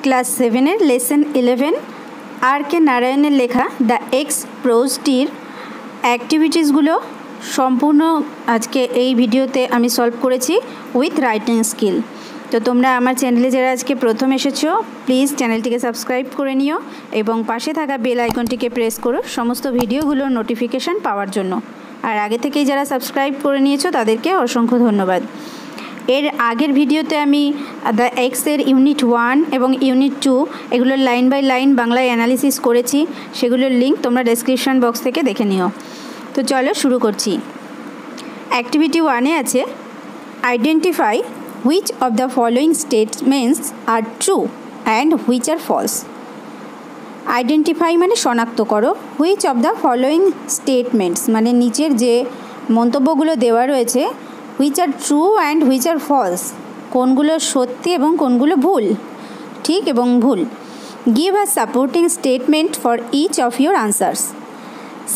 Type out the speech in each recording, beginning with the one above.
Class 7-এর lesson 11 আর কে নারায়ণের লেখা the x প্রোজটির অ্যাক্টিভিটিসগুলো সম্পূর্ণ আজকে এই ভিডিওতে আমি সলভ করেছি উইথ রাইটিং স্কিল। তো তোমরা আমার চ্যানেলে যারা আজকে প্রথম এসেছো প্লিজ চ্যানেলটিকে সাবস্ক্রাইব করে নিও এবং পাশে থাকা বেল আইকনটিকে প্রেস করো সমস্ত ভিডিওগুলোর নোটিফিকেশান পাওয়ার জন্য। আর আগে থেকেই যারা সাবস্ক্রাইব করে নিয়েছো তাদেরকে অসংখ্য ধন্যবাদ। এর আগের ভিডিওতে আমি দ্য এক্সের ইউনিট 1 এবং ইউনিট 2 এগুলোর লাইন বাই লাইন বাংলায় অ্যানালিসিস করেছি, সেগুলোর লিঙ্ক তোমরা ডেসক্রিপশন বক্স থেকে দেখে নিও। তো চলো শুরু করছি। অ্যাক্টিভিটি 1-এ আছে identify which of the following statements are true and which are false. Identify মানে শনাক্ত করো, which of the following statements মানে নিচের যে মন্তব্যগুলো দেওয়া রয়েছে which are true and which are false, কোনগুলো সত্যি এবং কোনগুলো ভুল, ঠিক এবং ভুল। Give a supporting statement for each of your answers.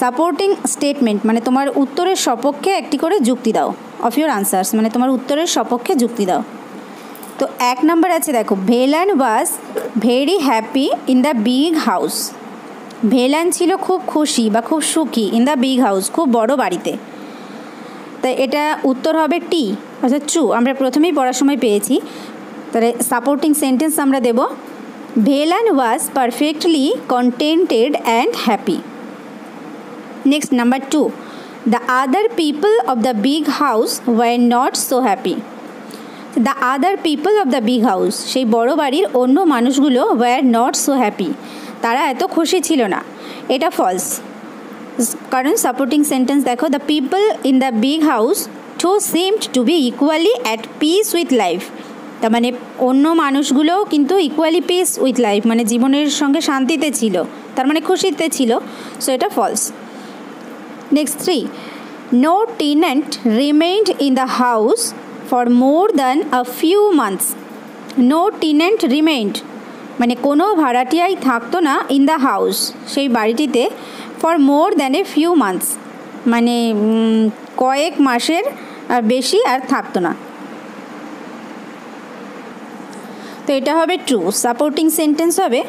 Supporting statement মানে তোমার উত্তরের সপক্ষে একটি করে যুক্তি দাও। অফ ইউর আনসার্স মানে তোমার উত্তরের সপক্ষে যুক্তি দাও। তো 1 নম্বর আছে, দেখো Velan was very happy in the big house. Velan ছিল খুব খুশি বা খুব সুখী ইন দ্য বিগ হাউস, খুব বড় বাড়িতে। তাই এটা উত্তর হবে টি, অর্থাৎ ট্রু। আমরা প্রথমেই পড়ার সময় পেয়েছি। তাহলে সাপোর্টিং সেন্টেন্স আমরা দেব Velan was perfectly contented and happy. Next number 2, the other people of the big house were not so happy. The other people of the big house, সেই বড় বাড়ির অন্য মানুষগুলো ওয়ার নট সো হ্যাপি, তারা এত খুশি ছিল না। এটা ফলস, কারণ সাপোর্টিং সেন্টেন্স দেখো the people in the big house too seemed to be equally at peace with life. তার মানে অন্য মানুষগুলোও কিন্তু ইকুয়ালি পিস উইথ লাইফ মানে জীবনের সঙ্গে শান্তিতে ছিল, তার মানে খুশিতে ছিল। সো এটা false. Next 3, no tenant remained in the house for more than a few months. No tenant remained মানে কোনো ভাড়াটিয়াই থাকতো না ইন দ্য হাউস, সেই বাড়িটিতে, for more than a few months মানে কয়েক মাসের বেশি আর থাকতো না। তো এটা হবে ট্রু। সাপোর্টিং সেন্টেন্স হবে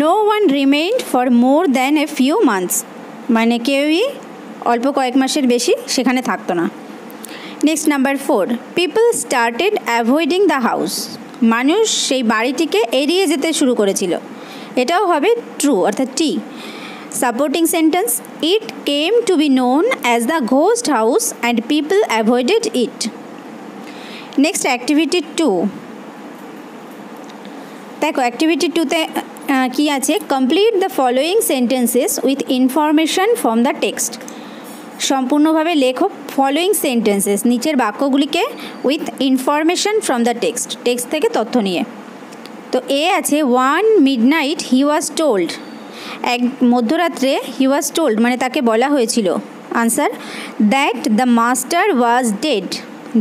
no one remained for more than a few months মানে কেউই অল্প কয়েক মাসের বেশি সেখানে থাকতো না। Next number 4, people started avoiding the house. মানুষ সেই বাড়িটিকে এড়িয়ে যেতে শুরু করেছিল। এটাও হবে ট্রু, অর্থাৎ T. Supporting sentence it came to be known as the ghost house and people avoided it. Next activity 2, দেখো অ্যাক্টিভিটি 2তে কী আছে, complete the following sentences with information from the text. সম্পূর্ণভাবে লেখো ফলোয়িং সেন্টেন্সেস, নিচের বাক্যগুলিকে with information from the text, text থেকে তথ্য নিয়ে। তো এ আছে one midnight he was told. এক মধ্যরাত্রে হি ওয়াজ টোল্ড মানে তাকে বলা হয়েছিল। Answer that the master was dead,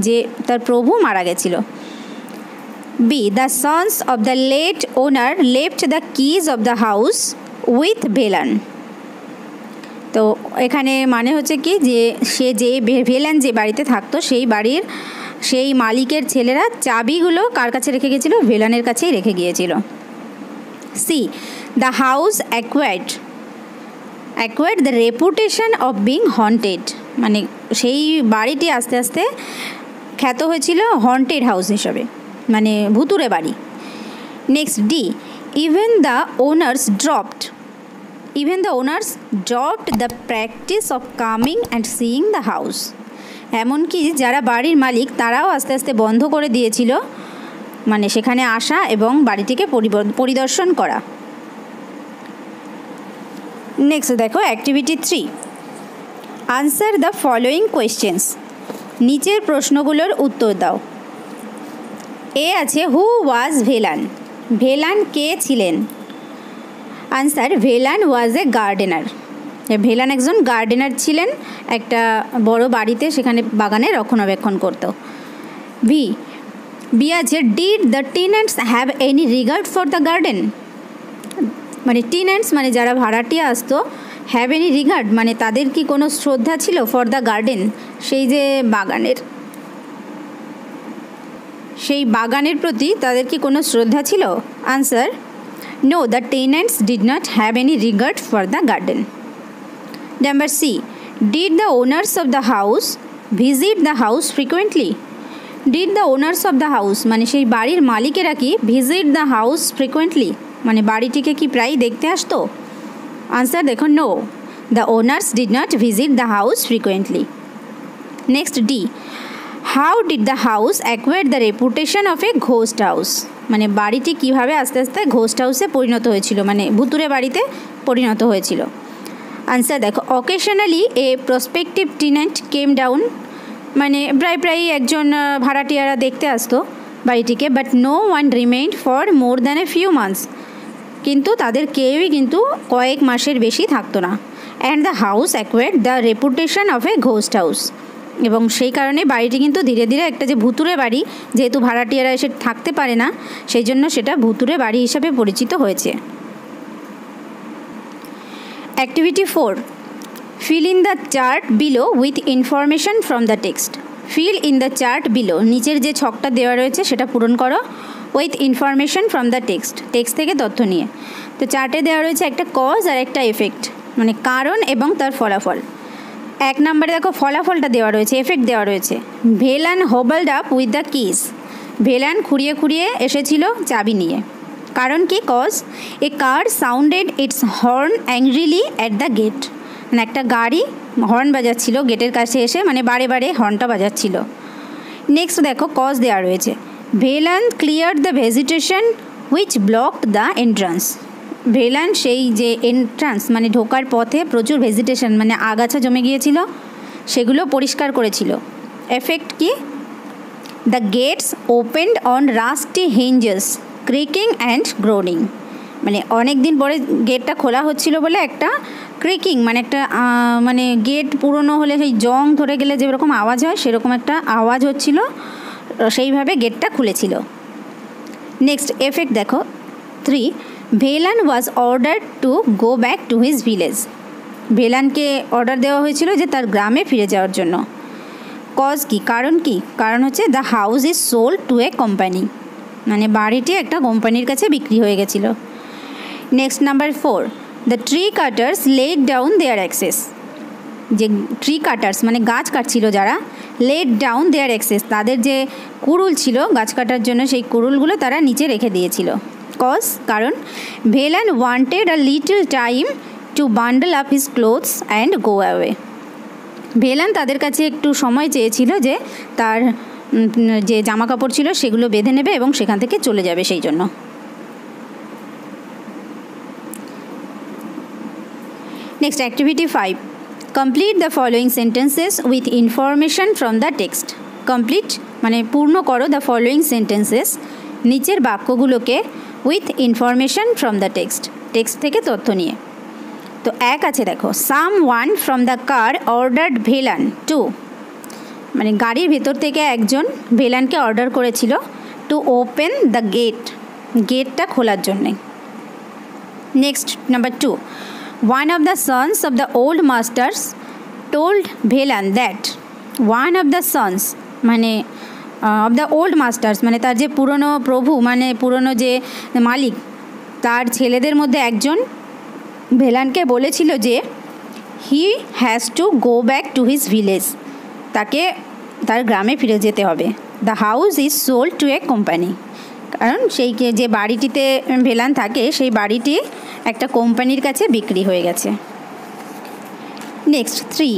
যে তার প্রভু মারা গেছিল। B, the sons of the late owner left the keys of the house with Velan. তো এখানে মানে হচ্ছে কি যে সে যে ভেলান যে বাড়িতে থাকতো সেই বাড়ির সেই মালিকের ছেলেরা চাবিগুলো কার কাছে রেখে গিয়েছিল, ভেলানের কাছেই রেখে গিয়েছিল। C, the house acquired the reputation of being haunted মানে সেই বাড়িটি আস্তে আস্তে খ্যাত হয়েছিল হন্টেড হাউস হিসাবে মানে ভুতুরে বাড়ি। Next D, even the owners dropped the practice of coming and seeing the house. এমনকি যারা বাড়ির মালিক তারাও আস্তে আস্তে বন্ধ করে দিয়েছিল মানে সেখানে আসা এবং বাড়িটিকে পরিদর্শন করা। নেক্সট দেখো activity 3, answer the following questions. নিচের প্রশ্নগুলোর উত্তর দাও। এ আছে হু ওয়াজ ভেলান। ভেলান কে ছিলেন? আনসার ভেলান ওয়াজ এ গার্ডেনার। ভেলান একজন গার্ডেনার ছিলেন, একটা বড় বাড়িতে সেখানে বাগানে রক্ষণাবেক্ষণ করত। বি আছে did the tenants have any regard for the garden. মানে টেন্যান্টস মানে যারা ভাড়াটিয়া আসতো, হ্যাভ এনি রিগার্ড মানে তাদের কি কোনো শ্রদ্ধা ছিল ফর দ্য গার্ডেন সেই যে বাগানের প্রতি তাদের কি কোনো শ্রদ্ধা ছিল? Answer No, the tenants did not have any regard for the garden. Number C. Did the owners of the house visit the house frequently? Did the owners of the house মানে সেই বাড়ির মালিকেরা কি visit the house frequently মানে বাড়িটিকে কি প্রায় দেখতে আসতো? আনসার দেখো no, the owners did not visit the house frequently. Next D. How did the house acquire the reputation of a ghost house? মানে বাড়িটি কিভাবে আস্তে আস্তে ঘোস্ট হাউসে পরিণত হয়েছিল মানে ভুতুরে বাড়িতে পরিণত হয়েছিল? আনসার দেখো occasionally a prospective tenant came down মানে প্রায় একজন ভাড়াটিয়ারা দেখতে আসতো বাড়িটিকে, but no one remained for more than a few months, কিন্তু তাদের কেউই কিন্তু কয়েক মাসের বেশি থাকতো না। And the house acquired the reputation of a ghost house, এবং সেই কারণে বাড়িটি কিন্তু ধীরে ধীরে একটা যে ভুতুরে বাড়ি, যেহেতু ভাড়াটিয়ারা এসে থাকতে পারে না সেই জন্য সেটা ভুতুরে বাড়ি হিসাবে পরিচিত হয়েছে। Activity 4. Feel in the chart below with information from the text. Feel in the chart below, নিচের যে ছকটা দেওয়া রয়েছে সেটা পূরণ করো with information from the text, text থেকে তথ্য নিয়ে। তো চার্টে দেওয়া রয়েছে একটা কজ আর একটা এফেক্ট, মানে কারণ এবং তার ফলাফল। 1 নম্বরে দেখো ফলাফলটা দেওয়া রয়েছে, এফেক্ট দেওয়া রয়েছে। Velan hobbled up with the keys, Velan খুঁড়িয়ে খুঁড়িয়ে এসেছিল চাবি নিয়ে। কারণ কি? Cause a car sounded its horn angrily at the gate, মানে একটা গাড়ি হর্ন বাজাচ্ছিল গেটের কাছে এসে, মানে বারে বারে হর্নটা বাজাচ্ছিল। নেক্সট দেখো কজ দেওয়া রয়েছে, Velan clear the vegetation which blocked the entrance. Velan সেই যে এন্ট্রান্স মানে ঢোকার পথে প্রচুর ভেজিটেশন মানে আগাছা জমে গিয়েছিল সেগুলো পরিষ্কার করেছিল। এফেক্ট কি? The gates opened on rusty hinges creaking and groaning, মানে অনেক দিন পরে গেটটা খোলা হচ্ছিল বলে একটা ক্রিকিং মানে একটা মানে গেট পুরনো হলে সেই জং ধরে গেলে যেরকম আওয়াজ হয় সেরকম একটা আওয়াজ হচ্ছিল, সেইভাবে গেটটা খুলেছিল। নেক্সট এফেক্ট দেখো 3. Velan was ordered to go back to his village, ভেলানকে অর্ডার দেওয়া হয়েছিল যে তার গ্রামে ফিরে যাওয়ার জন্য। কজ কি? কারণ কি? কারণ হচ্ছে the house is sold to a company, মানে বাড়িটি একটা কোম্পানির কাছে বিক্রি হয়ে গেছিল। Next number 4. The tree cutters laid down their axes, যে ট্রি কাটার্স মানে গাছ কাটছিল যারা, লেড ডাউন দেয়ার অ্যাক্সেস, তাদের যে কুড়ুল ছিল গাছ কাটার জন্য সেই কুড়ুলগুলো তারা নিচে রেখে দিয়েছিল। কজ কারণ Velan wanted a little time to bundle up his clothes and go away, Velan তাদের কাছে একটু সময় চেয়েছিল যে তার যে জামা কাপড় ছিল সেগুলো বেঁধে নেবে এবং সেখান থেকে চলে যাবে সেই জন্য। Next activity 5. Complete the following sentences with information from the text. Complete মানে পূর্ণ করো দ্য ফলোয়িং সেন্টেন্সেস, নিচের বাক্যগুলোকে with information from the text, text থেকে তথ্য নিয়ে। তো 1 আছে দেখো, someone from the car ordered Velan to, মানে গাড়ির ভেতর থেকে একজন ভেলানকে অর্ডার করেছিল টু ওপেন দ্য গেট, গেটটা খোলার জন্যে। Next number 2. One of the sons of the old masters told Velan that, one of the sons মানে অফ দ্য ওল্ড মাস্টার্স মানে তার যে পুরনো প্রভু মানে পুরনো যে মালিক, তার ছেলেদের মধ্যে একজন ভেলানকে বলেছিল যে he has to go back to his village, তাকে তার গ্রামে ফিরে যেতে হবে। The house is sold to a company, কারণ সেই যে বাড়িটিতে ভেলান থাকে সেই বাড়িটি একটা কোম্পানির কাছে বিক্রি হয়ে গেছে। Next 3.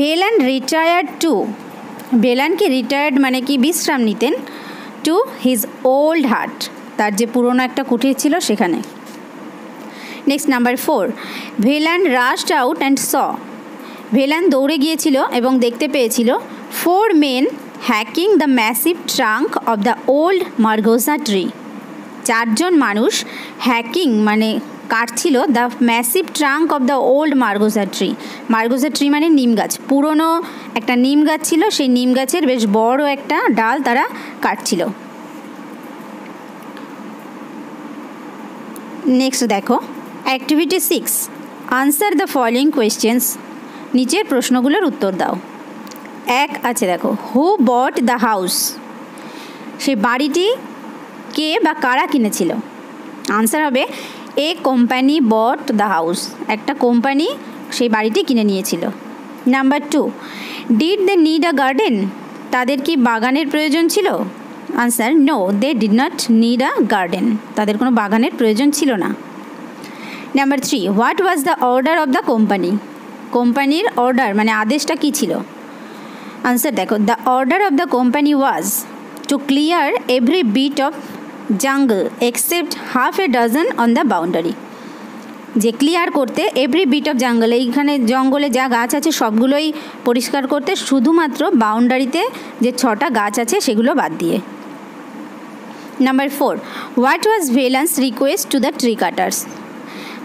Velan retired to, Velan কি রিটায়ার্ড মানে কি বিশ্রাম নিতেন, টু হিজ ওল্ড হাট, তার যে পুরনো একটা কুঠির ছিল সেখানে। Next number 4. Velan rushed out and saw, Velan দৌড়ে গিয়েছিল এবং দেখতে পেয়েছিল 4 men hacking the massive trunk of the old margosa tree, 4 জন মানুষ হ্যাকিং মানে কাটছিল the massive trunk of the old margosa tree, margosa tree মানে নিম গাছ, পুরনো একটা নিম গাছ ছিল সেই নিম গাছের বেশ বড় একটা ডাল তারা কাটছিল। নেক্সট দেখো activity 6. Answer the following questions, নিচের প্রশ্নগুলোর উত্তর দাও। 1 আছে দেখো, হু বট দ্য হাউস, সেই বাড়িটি কে বা কারা কিনেছিল। আনসার হবে a company bought the house, একটা কোম্পানি সেই বাড়িটি কিনে নিয়েছিল। Number 2, did they need a garden, তাদের কি বাগানের প্রয়োজন ছিল? Answer no, they did not need a garden, তাদের কোনো বাগানের প্রয়োজন ছিল না। Number 3, what was the order of the company, কোম্পানির অর্ডার মানে আদেশটা কী ছিল? আনসার দেখো, the order of the company was to clear every bit of jungle except half A dozen on the boundary, যে ক্লিয়ার করতে এভরি বিট অফ জাঙ্গল, এইখানে জঙ্গলে যা গাছ আছে সবগুলোই পরিষ্কার করতে, শুধুমাত্র বাউন্ডারিতে যে 6টা গাছ আছে সেগুলো বাদ দিয়ে। Number 4, what was Velan's request to the tree cutters,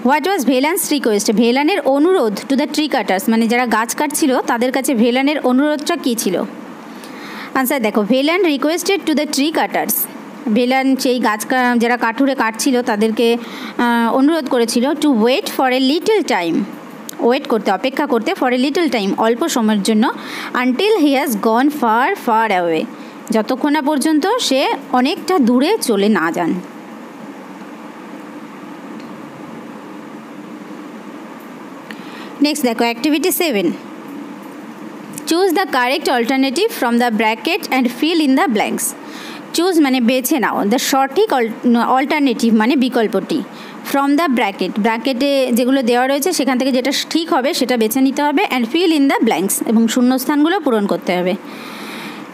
what was Velan's request, ভেলানের অনুরোধ টু দ্য ট্রি কাটার্স মানে যারা গাছ কাটছিল তাদের কাছে ভেলানের অনুরোধটা কী ছিল? আনসার দেখো, Velan requested to the tree cutters, Velan সেই গাছ যারা কাঠুরে কাটছিল তাদেরকে অনুরোধ করেছিল to wait for a little time, wait করতে অপেক্ষা করতে, ফর এ লিটল টাইম অল্প সময়ের জন্য, until he has gone far far away, যতক্ষণ না পর্যন্ত সে অনেকটা দূরে চলে না যান। নেক্সট দেখো activity 7, choose the correct alternative from the bracket and fill in the blanks, choose মানে বেছে নাও, দ্য সঠিক অল্টারনেটিভ মানে বিকল্পটি, ফ্রম দ্য ব্র্যাকেট, ব্র্যাকেটে যেগুলো দেওয়া রয়েছে সেখান থেকে যেটা ঠিক হবে সেটা বেছে নিতে হবে, and fill in the blanks এবং শূন্যস্থানগুলো পূরণ করতে হবে।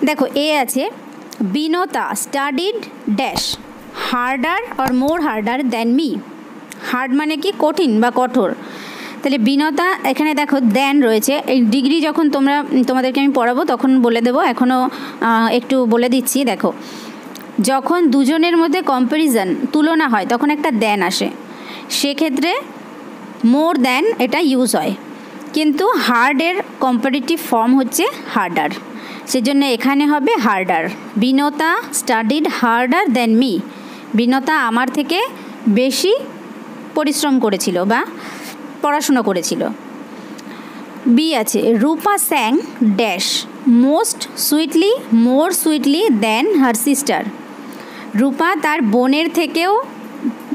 দেখো এ আছে, Binota studied dash harder or more harder than me, hard মানে কি কঠিন বা কঠোর, তাহলে বিনতা এখানে দেখো দেন রয়েছে, এই ডিগ্রি যখন তোমাদেরকে আমি পড়াবো তখন বলে দেবো, এখনও একটু বলে দিচ্ছি। দেখো যখন দুজনের মধ্যে কম্প্যারিজন তুলনা হয় তখন একটা দেন আসে, সেক্ষেত্রে মোর দেন এটা ইউজ হয়, কিন্তু হার্ডের কম্পারেটিভ ফর্ম হচ্ছে হার্ডার, সেজন্য এখানে হবে হার্ডার। বিনতা স্টাডিড হার্ডার দেন মি, বিনতা আমার থেকে বেশি পরিশ্রম করেছিল বা পড়াশুনো করেছিল। বি আছে, রূপা স্যাং ড্যাশ মোস্ট সুইটলি মোর সুইটলি দেন হার সিস্টার, রূপা তার বোনের থেকেও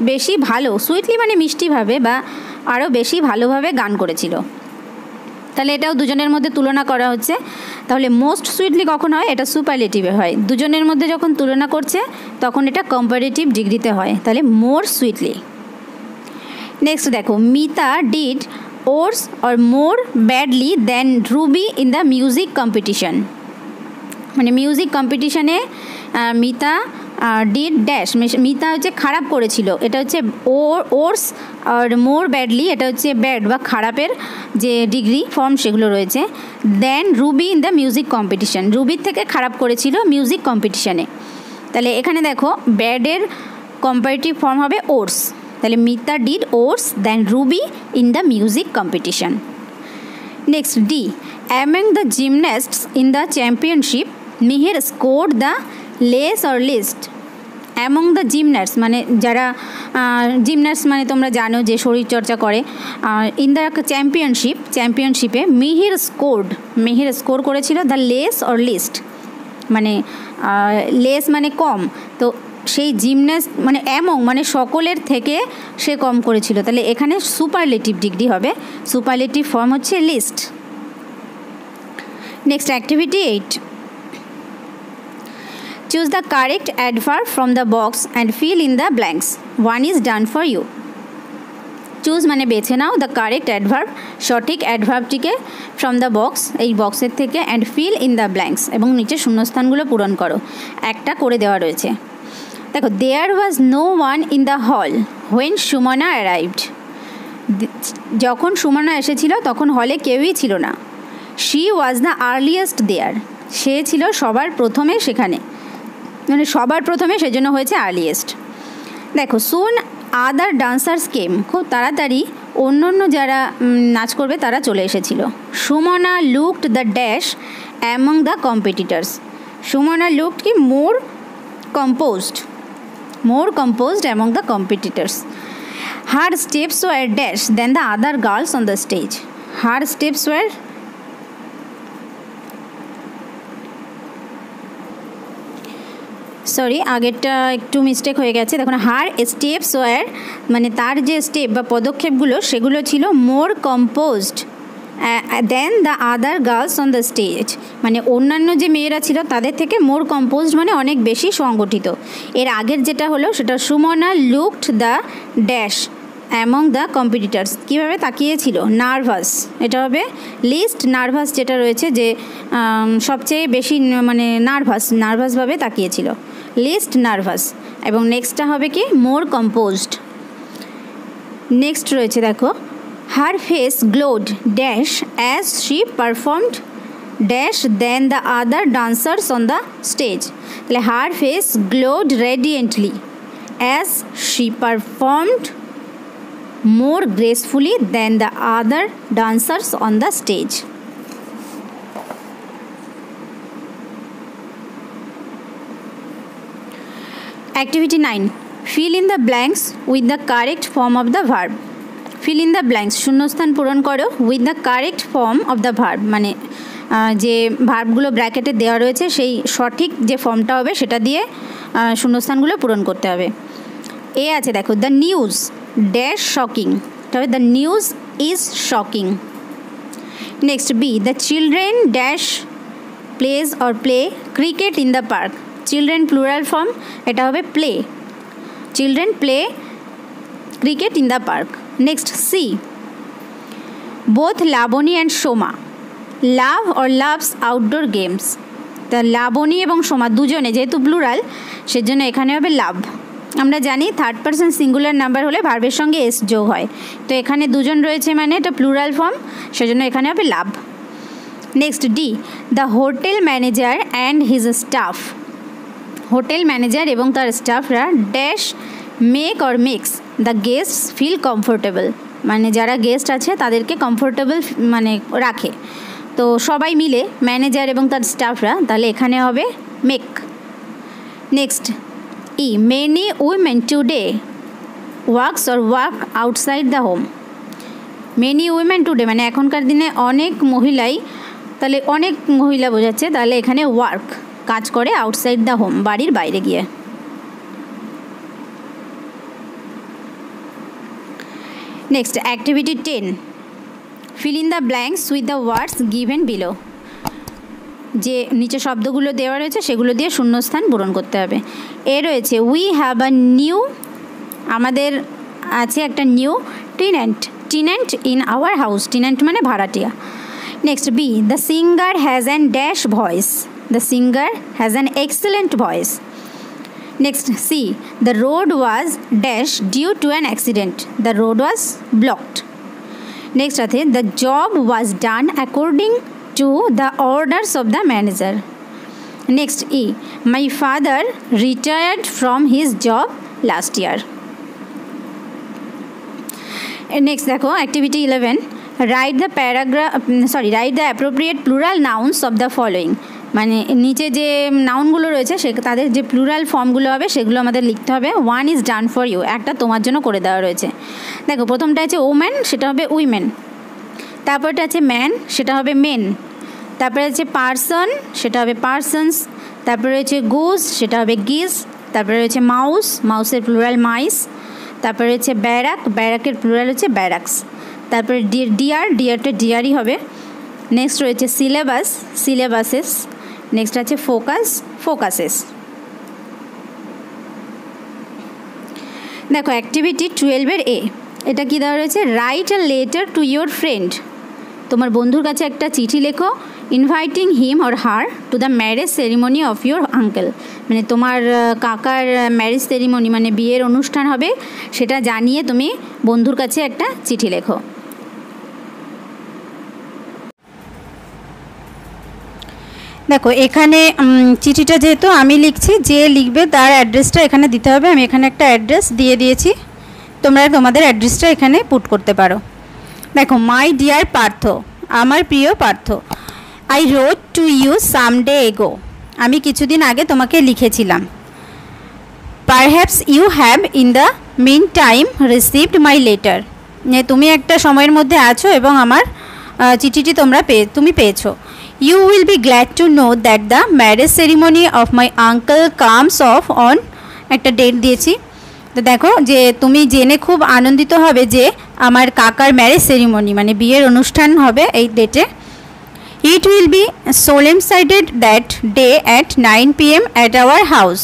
বেশি ভালো, সুইটলি মানে মিষ্টিভাবে বা আরও বেশি ভালোভাবে গান করেছিল, তাহলে এটাও দুজনের মধ্যে তুলনা করা হচ্ছে। তাহলে মোস্ট সুইটলি কখন হয়? এটা সুপারলেটিভে হয়, দুজনের মধ্যে যখন তুলনা করছে তখন এটা কম্পারেটিভ ডিগ্রিতে হয়, তাহলে মোর সুইটলি। নেক্সট দেখো, Mita did worse or more badly than Ruby in the music competition, মানে মিউজিক কম্পিটিশানে মিতা ডিড ড্যাশ, মিতা হচ্ছে খারাপ করেছিল, এটা হচ্ছে ওর্স আর মোর ব্যাডলি এটা হচ্ছে ব্যাড বা খারাপের যে ডিগ্রি ফর্ম সেগুলো রয়েছে, than Ruby in the music competition, রুবির থেকে খারাপ করেছিল মিউজিক কম্পিটিশানে, তাহলে এখানে দেখো ব্যাডের কম্পারেটিভ ফর্ম হবে ওর্স, তাহলে Mita did worse than Ruby in the music competition. Next D, among the gymnasts in the championship Mihir scored the less or least, among the gymnast মানে যারা জিমন্যাস্ট মানে তোমরা জানো যে শরীরচর্চা করে, ইন দ্য চ্যাম্পিয়নশিপে মিহির স্কোর করেছিল দ্য লেস অর লিস্ট, মানে লেস মানে কম, তো সেই জিমন্যাস্ট মানে অ্যামং মানে সকলের থেকে সে কম করেছিল, তাহলে এখানে সুপারলেটিভ ডিগ্রি হবে, সুপারলেটিভ ফর্ম হচ্ছে least. Next activity 8, choose the correct adverb from the box and fill in the blanks, one is done for you, choose মানে বেছে নাও, দ্য কারেক্ট অ্যাডভার্ব সঠিক অ্যাডভার্বটিকে ফ্রম দ্য বক্স এই বক্সের থেকে, and fill in the blanks এবং নিচে শূন্যস্থানগুলো পূরণ করো, একটা করে দেওয়া রয়েছে। দেখো, there was no one in the hall when Sumana arrived, যখন সুমনা এসেছিল তখন হলে কেউই ছিল না, she was the earliest there, সে ছিল সবার প্রথমে সেখানে, মানে সবার প্রথমে সেজন্য হয়েছে আর্লিয়েস্ট। দেখো, সুন আদার ডান্সার্স কেম, খুব তাড়াতাড়ি অন্য যারা নাচ করবে তারা চলে এসেছিল। Sumana looked the dash among the competitors, Sumana looked কি মোর composed among the competitors. Her steps were dash than the other girls on the stage. Her steps were sorry, আগেরটা একটু মিস্টেক হয়ে গেছে। দেখুন, হার স্টেপস ওয়ার, মানে তার যে স্টেপ বা পদক্ষেপগুলো সেগুলো ছিল more composed than the other girls on the stage, মানে অন্যান্য যে মেয়েরা ছিল তাদের থেকে মোর কম্পোজড মানে অনেক বেশি সংগঠিত। এর আগের যেটা হলো সেটা Sumana looked the dash among the competitors, কীভাবে তাকিয়েছিল, নার্ভাস, এটা হবে লিস্ট নার্ভাস, যেটা রয়েছে যে সবচেয়ে বেশি মানে নার্ভাসভাবে তাকিয়েছিল, লিস্ট নার্ভাস। এবং নেক্সটটা হবে কি মোর কম্পোজড। নেক্সট রয়েছে দেখো, her face glowed dash as she performed dash than the other dancers on the stage, তাহলে her face glowed radiantly as she performed more gracefully than the other dancers on the stage. Activity 9. Fill in the blanks with the correct form of the verb. Fill in the blanks, শূন্যস্থান পূরণ করো with the correct form of the verb, মানে যে ভার্বগুলো ব্র্যাকেটে দেওয়া রয়েছে সেই সঠিক যে ফর্মটা হবে সেটা দিয়ে শূন্যস্থানগুলো পূরণ করতে হবে। এ আছে দেখো, দ্য নিউজ ড্যাশ শকিং, তবে the news is shocking. Next B, the children dash plays or play cricket in the park, children plural form, এটা হবে play, children play cricket in the park. Next C, both Labani and Soma love or loves outdoor games, তা লাবণী এবং সোমা দুজনে, যেহেতু plural সেজন্য এখানে হবে লাভ। আমরা জানি থার্ড পারসন সিঙ্গুলার নাম্বার হলে ভার্বের সঙ্গে এস যোগ হয়, তো এখানে দুজন রয়েছে মানে এটা প্লুরাল ফর্ম, সেজন্য এখানে হবে love. Next D, the hotel manager and his staff, hotel manager এবং তার স্টাফরা dash make or makes the guests feel comfortable, মানে যারা গেস্ট আছে তাদেরকে কমফোর্টেবল মানে রাখে, তো সবাই মিলে ম্যানেজার এবং তার স্টাফরা, তাহলে এখানে হবে make. Next E, many women today works or work outside the home, many women today মানে এখনকার দিনে অনেক মহিলাই, তাহলে অনেক মহিলা বোঝাচ্ছে, তাহলে এখানে ওয়ার্ক কাজ করে আউটসাইড দ্য হোম, বাড়ির বাইরে গিয়ে। Next activity 10, feel in the blanks with the words given below, যে নিচে শব্দগুলো দেওয়া রয়েছে সেগুলো দিয়ে শূন্যস্থান পূরণ করতে হবে। এ রয়েছে উই হ্যাভ আ নিউ, আমাদের আছে একটা new tenant in our house, tenant মানে ভাড়াটিয়া। Next B, the singer has an dash voice, the singer has an excellent voice. Next C, the road was dash due to an accident, the road was blocked. Next আছে, the job was done according to the orders of the manager. Next E, my father retired from his job last year. Next দেখো activity 11, write the appropriate plural nouns of the following, মানে নিচে যে নাউনগুলো রয়েছে সে তাদের যে plural ফর্মগুলো হবে সেগুলো আমাদের লিখতে হবে। One is done for you, একটা তোমার জন্য করে দেওয়া রয়েছে। দেখো প্রথমটা আছে ওম্যান, সেটা হবে উইমেন। তারপরটা আছে ম্যান, সেটা হবে মেন। তারপরে আছে পার্সন, সেটা হবে পার্সনস। তারপরে রয়েছে গুজ, সেটা হবে গিজ। তারপরে রয়েছে মাউস, মাউসের প্লুরাল মাইস। তারপরে রয়েছে ব্যারাক, ব্যারাকের প্লুরাল হচ্ছে ব্যারাক্স। তারপরে ডিয়ারটা ডিয়ারই হবে। নেক্সট রয়েছে সিলেবাস, সিলেবাসেস। নেক্সট আছে ফোকাসেস। দেখো অ্যাক্টিভিটি 12-এর এ, এটা কি দেওয়া রয়েছে, write a letter to your friend, তোমার বন্ধুর কাছে একটা চিঠি লেখো, inviting him or her to the marriage ceremony of your uncle, মানে তোমার কাকার ম্যারেজ সেরিমনি মানে বিয়ের অনুষ্ঠান হবে সেটা জানিয়ে তুমি বন্ধুর কাছে একটা চিঠি লেখো। দেখো এখানে চিঠিটা যেহেতু আমি লিখছি, যে লিখবে তার অ্যাড্রেসটা এখানে দিতে হবে। আমি এখানে একটা অ্যাড্রেস দিয়ে দিয়েছি, তোমরা তোমাদের অ্যাড্রেসটা এখানে পুট করতে পারো। দেখো মাই ডিয়ার পার্থ, আমার প্রিয় Partha, I wrote to you someday ago, আমি কিছুদিন আগে তোমাকে লিখেছিলাম। Perhaps you have in the meantime received my letter, তুমি একটা সময়ের মধ্যে আছো এবং আমার চিঠিটি তুমি পেয়েছো। You will be glad to know that the marriage ceremony of my uncle comes off on একটা ডেট দিয়েছি। তো দেখো যে তুমি জেনে খুব আনন্দিত হবে যে আমার কাকার ম্যারেজ সেরিমনি মানে বিয়ের অনুষ্ঠান হবে এই ডেটে। It will be solemn-sided that day at 9 PM at our house.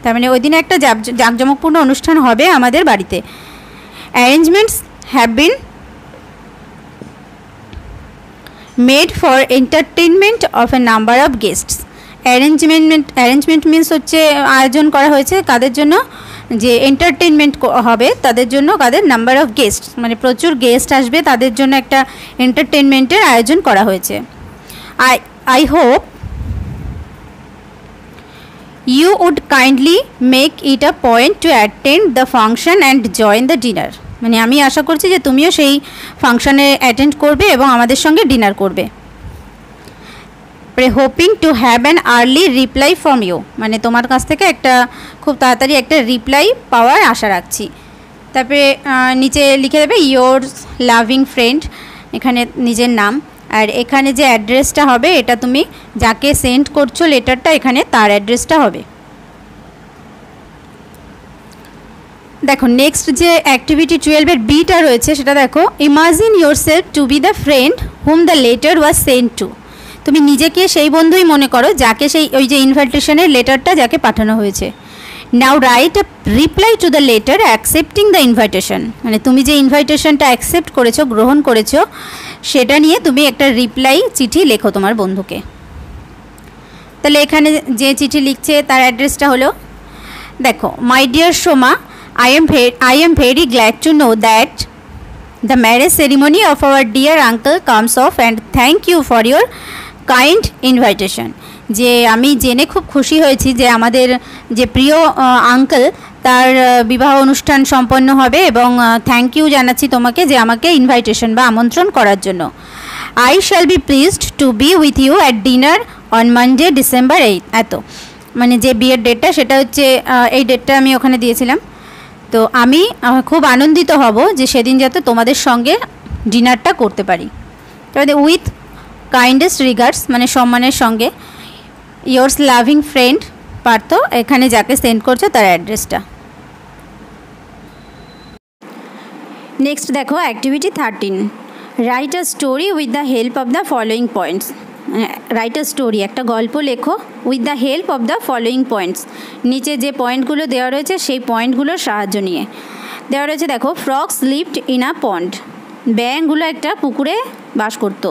তার মানে ওই দিনে একটা জাঁকজমকপূর্ণ অনুষ্ঠান হবে আমাদের বাড়িতে। Arrangements have been made for entertainment of a number of guests. Arrangement means হচ্ছে আয়োজন করা হয়েছে কাদের জন্য, যে এন্টারটেনমেন্ট হবে তাদের জন্য, কাদের নাম্বার অফ গেস্ট মানে প্রচুর গেস্ট আসবে তাদের জন্য একটা এন্টারটেনমেন্টের আয়োজন করা হয়েছে। I hope you would kindly make it a point to attend the function and join the dinner. মানে আমি আশা করছি যে তুমিও সেই ফাংশনে অ্যাটেন্ড করবে এবং আমাদের সঙ্গে ডিনার করবে। Hoping to have an early reply from you, মানে তোমার কাছ থেকে একটা খুব তাড়াতাড়ি একটা রিপ্লাই পাওয়ার আশা রাখছি। তারপরে নিচে লিখে দেবে ইয়োর লাভিং ফ্রেন্ড, এখানে নিজের নাম, আর এখানে যে অ্যাড্রেসটা হবে এটা তুমি যাকে সেন্ড করছো লেটারটা এখানে তার অ্যাড্রেসটা হবে। দেখো নেক্সট যে অ্যাক্টিভিটি 12-এর বিটা রয়েছে সেটা দেখো, imagine your self to B the friend hmm the letter was send to. তুমি নিজেকে সেই বন্ধুই মনে করো যাকে সেই ওই যে ইনভাইটেশনের লেটারটা যাকে পাঠানো হয়েছে। Now write a reply to the letter accepting the invitation, মানে তুমি যে ইনভাইটেশনটা অ্যাকসেপ্ট করেছো, গ্রহণ করেছো, সেটা নিয়ে তুমি একটা রিপ্লাই চিঠি লেখো তোমার বন্ধুকে। তাহলে এখানে যে চিঠি লিখছে তার অ্যাড্রেসটা হলো, দেখো my dear Soma, I am very glad to know that the marriage ceremony of our dear uncle comes off and thank you for your kind invitation. যে আমি জেনে খুব খুশি হয়েছি যে আমাদের যে প্রিয় আঙ্কেল তার বিবাহ অনুষ্ঠান সম্পন্ন হবে এবং থ্যাংক ইউ জানাচ্ছি তোমাকে যে আমাকে ইনভাইটেশন বা আমন্ত্রণ করার জন্য। I shall be pleased to be with you at dinner on Monday December 8th. এত মানে যে বিয়ের ডেটটা সেটা হচ্ছে এই ডেটটা আমি ওখানে দিয়েছিলাম। তো আমি খুব আনন্দিত হব যে সেদিন যাতে তোমাদের সঙ্গে ডিনারটা করতে পারি। তবে উইথ কাইন্ডেস্ট রিগার্ডস মানে সম্মানের সঙ্গে, ইয়োর্স লাভিং ফ্রেন্ড পার্থ, এখানে যাকে সেন্ড করছো তার অ্যাড্রেসটা। নেক্সট দেখো activity 13, write a story with the help of the following points. Write a story, একটা গল্প লেখো with the help of the following points. নিচে যে পয়েন্টগুলো দেওয়া রয়েছে সেই পয়েন্টগুলোর সাহায্য নিয়ে দেওয়া রয়েছে। দেখো frogs lived in a pond, ব্যাঙগুলো একটা পুকুরে বাস করতো।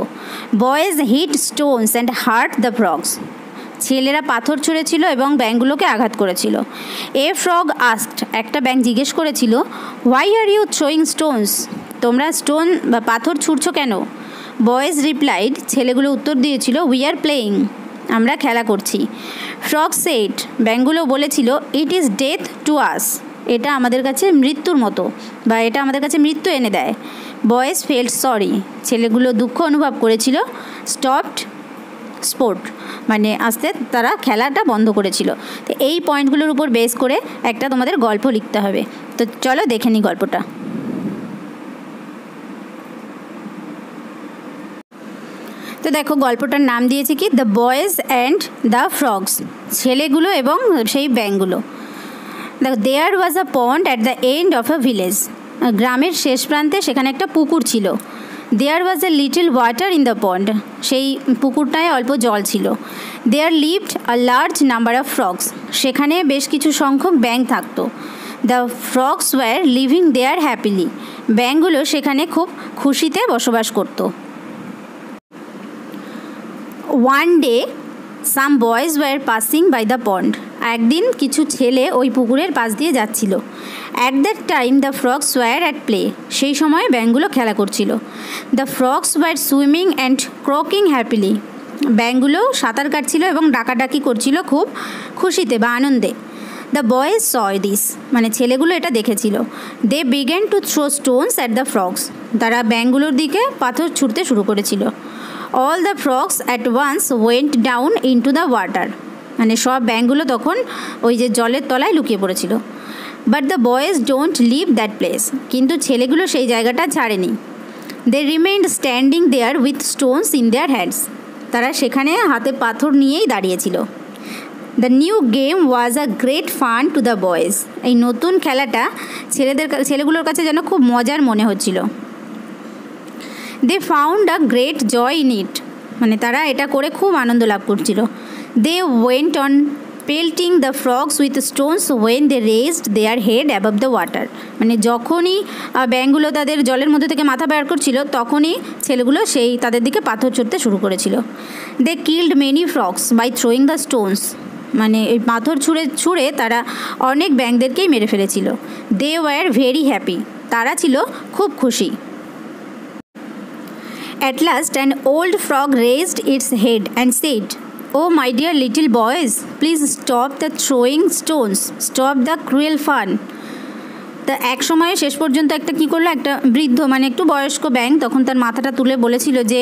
Boys hit stones and hurt the frogs, ছেলেরা পাথর ছুঁড়েছিল এবং ব্যাঙগুলোকে আঘাত করেছিল। এ ফ্রগ আস্কড, একটা ব্যাঙ জিজ্ঞেস করেছিল, why are you throwing stones, তোমরা স্টোন বা পাথর ছুঁড়ছো কেন? বয়েজ রিপ্লাইড, ছেলেগুলো উত্তর দিয়েছিল, উই আর প্লেয়িং, আমরা খেলা করছি। ফ্রগ সেড, ব্যাঙগুলো বলেছিল, ইট ইজ ডেথ টু আস, এটা আমাদের কাছে মৃত্যুর মতো বা এটা আমাদের কাছে মৃত্যু এনে দেয়। বয়েজ ফেল্ট সরি, ছেলেগুলো দুঃখ অনুভব করেছিল। স্টপড স্পোর্ট, মানে আস্তে তারা খেলাটা বন্ধ করেছিল। তো এই পয়েন্টগুলোর উপর বেস করে একটা তোমাদের গল্প লিখতে হবে। তো চলো দেখে নিই গল্পটা। তো দেখো গল্পটার নাম দিয়েছি কি, the boys and the frogs, ছেলেগুলো এবং সেই ব্যাঙগুলো। দেখো there was a pond at the end of a village, গ্রামের শেষ প্রান্তে সেখানে একটা পুকুর ছিল। There was a little water in the pond, সেই পুকুরটায় অল্প জল ছিল। There lived a large number of frogs, সেখানে বেশ কিছু সংখ্যক ব্যাঙ থাকতো। The frogs were living there happily, ব্যাঙগুলো সেখানে খুব খুশিতে বসবাস করতো। One day some boys were passing by the pond, একদিন কিছু ছেলে ওই পুকুরের পাশ দিয়ে যাচ্ছিল। At that time the frogs were at play, সেই সময় ব্যাঙগুলো খেলা করছিল। The frogs were swimming and croaking happily, ব্যাঙগুলো সাঁতার কাটছিল এবং ডাকাডাকি করছিল খুব খুশিতে বা আনন্দে। দ্য বয়েজ স দিস, মানে ছেলেগুলো এটা দেখেছিল। They began to throw stones at the frogs, তারা ব্যাঙগুলোর দিকে পাথর ছুঁড়তে শুরু করেছিল। All the frogs at once went down into the water, মানে সব ব্যাঙগুলো তখন ওই যে জলের তলায় লুকিয়ে পড়েছিল। But the boys don't leave that place, কিন্তু ছেলেগুলো সেই জায়গাটা ছাড়েনি। They remained standing there with stones in their hands, তারা সেখানে হাতে পাথর নিয়েই দাঁড়িয়েছিল। The new game was a great fun to the boys. এই নতুন খেলাটা ছেলেগুলোর কাছে যেন খুব মজার মনে হচ্ছিল। They found a great joy in it, মানে তারা এটা করে খুব আনন্দ লাভ করছিল। They went on pelting the frogs with stones when they raised their head above the water. মানে যখনই ব্যাঙগুলো তাদের জলের মধ্যে থেকে মাথা বের করছিল তখনই ছেলেগুলো তাদের দিকে পাথর ছুঁড়তে শুরু করেছিল। They killed many frogs by throwing the stones, মানে এই পাথর ছুঁড়ে তারা অনেক ব্যাঙদেরকেই মেরে ফেলেছিল। দে ওয়ার ভেরি হ্যাপি, তারা ছিল খুব খুশি। At last an old frog raised its head and said, "Oh my dear little boys, please stop the throwing stones, stop the cruel fun." তা এক সময় শেষ পর্যন্ত একটা কী করলো, একটা বৃদ্ধ মানে একটু বয়স্ক ব্যাঙ তখন তার মাথাটা তুলে বলেছিল যে,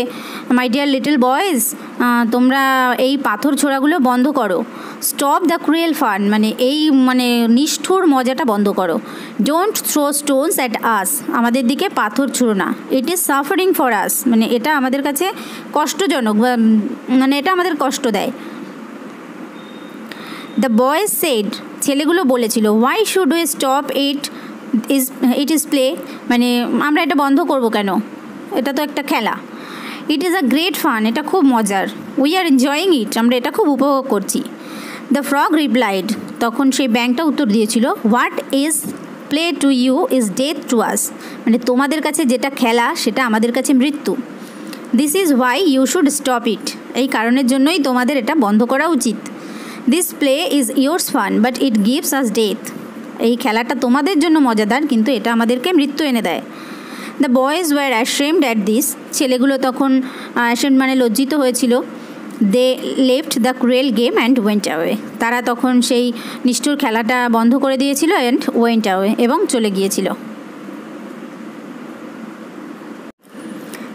মাই ডিয়ার লিটল বয়েজ, তোমরা এই পাথর ছোড়াগুলো বন্ধ করো। স্টপ দ্য ক্রুয়েল ফান, মানে এই নিষ্ঠুর মজাটা বন্ধ করো। Don't throw stones at us, আমাদের দিকে পাথর ছুঁড়ো না। It is suffering for us, মানে এটা আমাদের কাছে কষ্টজনক, মানে এটা আমাদের কষ্ট দেয়। দ্য বয়েজ সেড, ছেলেগুলো বলেছিল, why should we stop it is play, মানে আমরা এটা বন্ধ করব কেন, এটা তো একটা খেলা। It is a great fun, এটা খুব মজার। উই আর এনজয়িং ইট, আমরা এটা খুব উপভোগ করছি। দ্য ফ্রগ রিপ্লাইড, তখন সেই ব্যাঙটা উত্তর দিয়েছিল, what is play to you is death to us, মানে তোমাদের কাছে যেটা খেলা সেটা আমাদের কাছে মৃত্যু। This is why you should stop it, এই কারণের জন্যই তোমাদের এটা বন্ধ করা উচিত। This play is yours fun but it gives us death, এই খেলাটা তোমাদের জন্য মজাদার কিন্তু এটা আমাদেরকে মৃত্যু এনে দেয়। The boys were ashamed at this, ছেলেগুলো তখন অ্যাশেমড মানে লজ্জিত হয়েছিল। They left the cruel game and went away, তারা তখন সেই নিষ্ঠুর খেলাটা বন্ধ করে দিয়েছিল অ্যান্ড ওয়েন্ট অ্যাওয়ে, এবং চলে গিয়েছিল।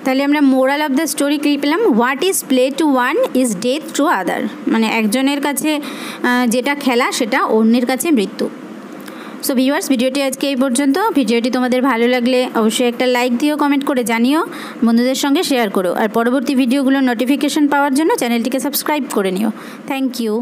তাহলে আমরা মোরাল অফ দ্য স্টোরি কী পেলাম, what is play two one is death to other, মানে একজনের কাছে যেটা খেলা সেটা অন্যের কাছে মৃত্যু। সো ভিউয়ার্স, ভিডিওটি আজকে এই পর্যন্ত। ভিডিওটি তোমাদের ভালো লাগলে অবশ্যই একটা লাইক দিও, কমেন্ট করে জানিও, বন্ধুদের সঙ্গে শেয়ার করো, আর পরবর্তী ভিডিওগুলোর নোটিফিকেশন পাওয়ার জন্য চ্যানেলটিকে সাবস্ক্রাইব করে নিও। Thank you.